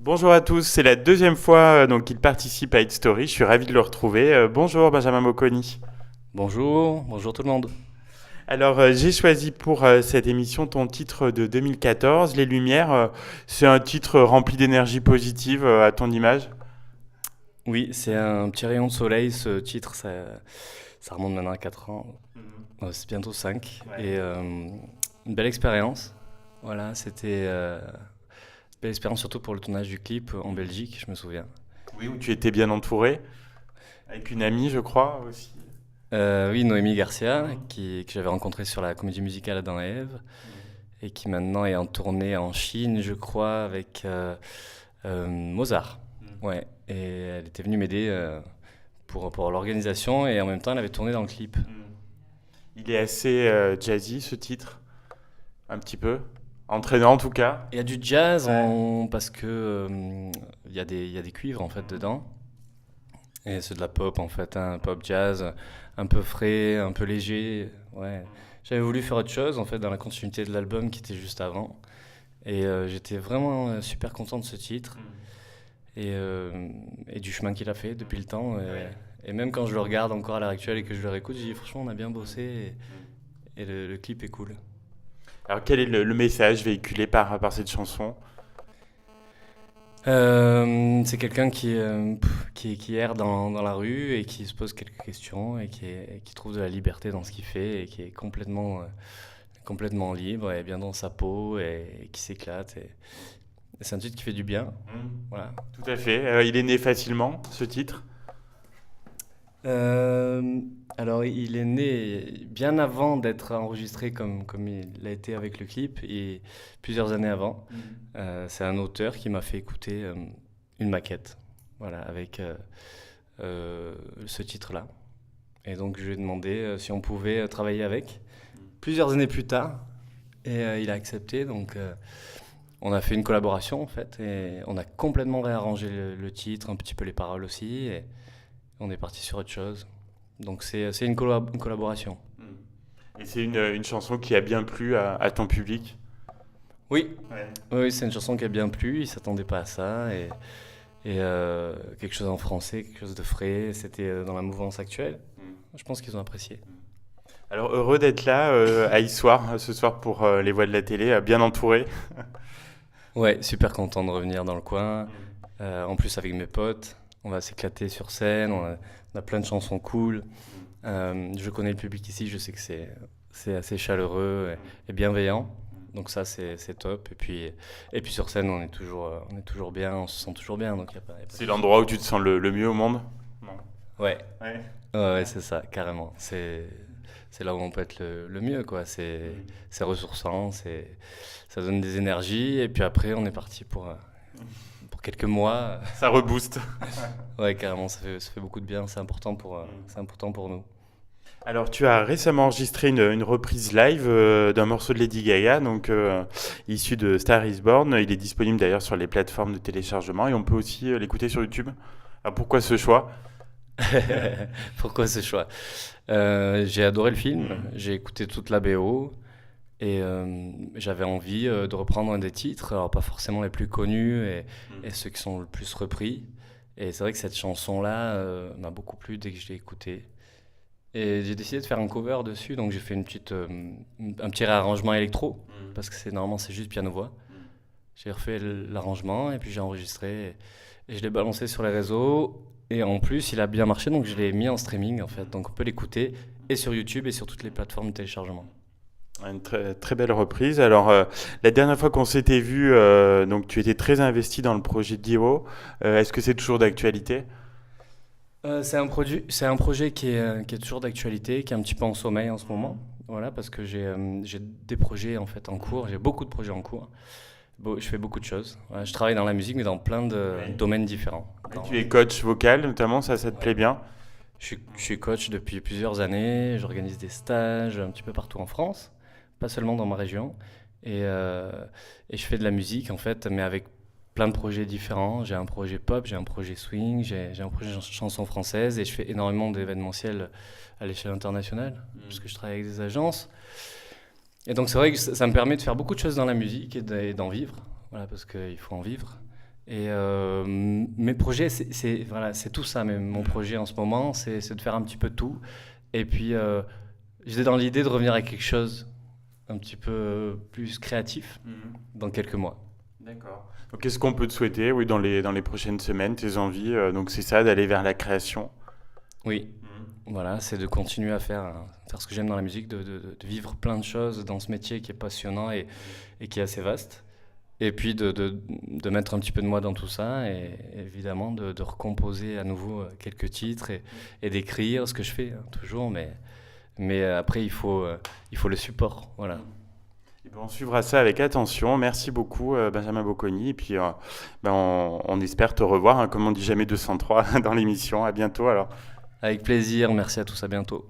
Bonjour à tous, c'est la deuxième fois donc qu'il participe à Hit Story. Je suis ravi de le retrouver. Bonjour Benjamin Mocconi. Bonjour tout le monde. Alors j'ai choisi pour cette émission ton titre de 2014, Les Lumières. C'est un titre rempli d'énergie positive à ton image. Oui, c'est un petit rayon de soleil, ce titre, ça remonte maintenant à 4 ans, c'est bientôt 5. Ouais. Et une belle expérience, voilà, c'était une belle expérience surtout pour le tournage du clip en Belgique, je me souviens. Oui, où tu étais bien entouré, avec une amie je crois aussi. Oui, Noémie Garcia, Mhm. que j'avais rencontrée sur la comédie musicale Adam et Ève, Mhm. et qui maintenant est en tournée en Chine, je crois, avec Mozart. Ouais, et elle était venue m'aider pour l'organisation et en même temps elle avait tourné dans le clip. Mhm. Il est assez jazzy ce titre, un petit peu. Entraînant en tout cas. Il y a du jazz Ouais. parce que il y a des cuivres en fait dedans et c'est de la pop en fait, un pop jazz un peu frais, un peu léger. Ouais, j'avais voulu faire autre chose en fait dans la continuité de l'album qui était juste avant et j'étais vraiment super content de ce titre Mhm. et du chemin qu'il a fait depuis le temps. Ouais. Et même quand je le regarde encore à l'heure actuelle et que je le réécoute, je dis franchement on a bien bossé Mhm. et le clip est cool. Alors quel est le message véhiculé par cette chanson? C'est quelqu'un qui erre dans la rue et qui se pose quelques questions et qui trouve de la liberté dans ce qu'il fait et qui est complètement libre et bien dans sa peau et qui s'éclate. Et c'est un titre qui fait du bien. Mhm. Voilà. Tout à fait. Il est né facilement, ce titre. Euh, alors, il est né bien avant d'être enregistré comme il a été avec le clip et plusieurs années avant. Mhm. C'est un auteur qui m'a fait écouter une maquette, voilà, avec ce titre-là. Et donc, je lui ai demandé si on pouvait travailler avec. Plusieurs années plus tard, et il a accepté. Donc, on a fait une collaboration en fait, et on a complètement réarrangé le titre, un petit peu les paroles aussi, et on est parti sur autre chose. Donc, c'est une collaboration. Mhm. Et c'est une chanson qui a bien plu à ton public. Oui, Ouais. oui, c'est une chanson qui a bien plu. Il s'attendait pas à ça, et quelque chose en français, quelque chose de frais. C'était dans la mouvance actuelle. Mhm. Je pense qu'ils ont apprécié. Alors heureux d'être là à Issoire ce soir pour les voix de la télé, bien entouré. Ouais, super content de revenir dans le coin. Mhm. En plus avec mes potes, on va s'éclater sur scène. On a plein de chansons cool. Je connais le public ici, je sais que c'est assez chaleureux et bienveillant. Donc ça c'est top. Et puis sur scène on est toujours bien, on se sent toujours bien. Donc y a pas de C'est souci. l'endroit où tu te sens le mieux au monde? Non. Ouais, Ouais. ouais, c'est ça, carrément. C'est là où on peut être le mieux, quoi. Mhm. C'est ressourçant, ça donne des énergies. Et puis après, on est parti pour quelques mois. Ça rebooste. Ouais, carrément, ça fait beaucoup de bien. C'est important pour nous. Alors, tu as récemment enregistré une reprise live d'un morceau de Lady Gaga, donc issu de Star Is Born. Il est disponible d'ailleurs sur les plateformes de téléchargement et on peut aussi l'écouter sur YouTube. Alors, pourquoi ce choix? Pourquoi ce choix? J'ai adoré le film, j'ai écouté toute la BO et j'avais envie de reprendre un des titres, alors pas forcément les plus connus et ceux qui sont le plus repris. Et c'est vrai que cette chanson-là m'a beaucoup plu dès que je l'ai écoutée. Et j'ai décidé de faire un cover dessus, donc j'ai fait un petit réarrangement électro, parce que normalement c'est juste piano-voix. J'ai refait l'arrangement et puis j'ai enregistré et je l'ai balancé sur les réseaux. Et en plus, il a bien marché, donc je l'ai mis en streaming en fait. Donc on peut l'écouter et sur YouTube et sur toutes les plateformes de téléchargement. Une très, très belle reprise. Alors, la dernière fois qu'on s'était vu, donc tu étais très investi dans le projet Dio. Est-ce que c'est toujours d'actualité? C'est un projet qui est toujours d'actualité, qui est un petit peu en sommeil en ce moment. Voilà, parce que j'ai des projets en fait en cours, j'ai beaucoup de projets en cours. Je fais beaucoup de choses. Voilà, je travaille dans la musique, mais dans plein de Oui. domaines différents. Et tu es coach vocal, notamment, ça te Ouais. plaît bien? Je suis coach depuis plusieurs années, j'organise des stages un petit peu partout en France, pas seulement dans ma région. Et je fais de la musique en fait, mais avec plein de projets différents. J'ai un projet pop, j'ai un projet swing, j'ai un projet chanson française et je fais énormément d'événementiels à l'échelle internationale, parce que je travaille avec des agences. Et donc c'est vrai que ça me permet de faire beaucoup de choses dans la musique et d'en vivre, voilà, parce qu'il faut en vivre. Et mes projets, voilà, c'est tout ça. Mais mon projet en ce moment, c'est de faire un petit peu de tout. Et puis, j'étais dans l'idée de revenir à quelque chose un petit peu plus créatif Mhm. dans quelques mois. D'accord. Donc, qu'est-ce qu'on peut te souhaiter, oui, dans les prochaines semaines, tes envies, donc c'est ça, d'aller vers la création. Oui, Mhm. voilà, c'est de continuer à faire ce que j'aime dans la musique, de vivre plein de choses dans ce métier qui est passionnant et qui est assez vaste. Et puis de mettre un petit peu de moi dans tout ça et évidemment de recomposer à nouveau quelques titres et d'écrire ce que je fais hein, toujours. Mais après, il faut le support. Voilà. Eh ben, on suivra ça avec attention. Merci beaucoup, Benjamin Bocconi. Et puis, ben, on espère te revoir, hein, comme on dit jamais 203 dans l'émission. À bientôt alors. Avec plaisir. Merci à tous. À bientôt.